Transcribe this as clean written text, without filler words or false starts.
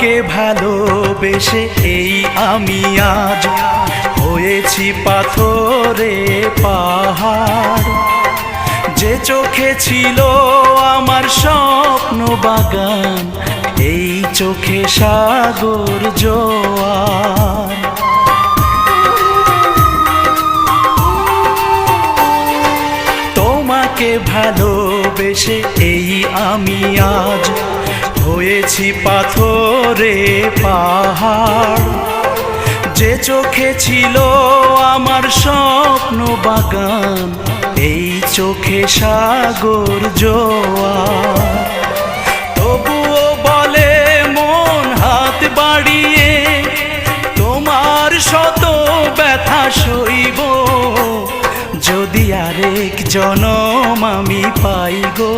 তোমাকে ভালোবেসে এই আমি আজ হয়েছি পাথরে পাহাড়। যে চোখে ছিল আমার স্বপ্ন বাগান, এই চোখে সাগর জোয়ার। তোমাকে ভালোবেসে এই আমি আজ হয়েছি পাথরে পাহাড়। যে চোখে ছিল আমার স্বপ্ন বাগান, এই চোখে সাগর জোয়ার। তবুও বলে মন হাত বাড়িয়ে, তোমার শত ব্যথা সইব, যদি আরেক জনম আমি পাই গো।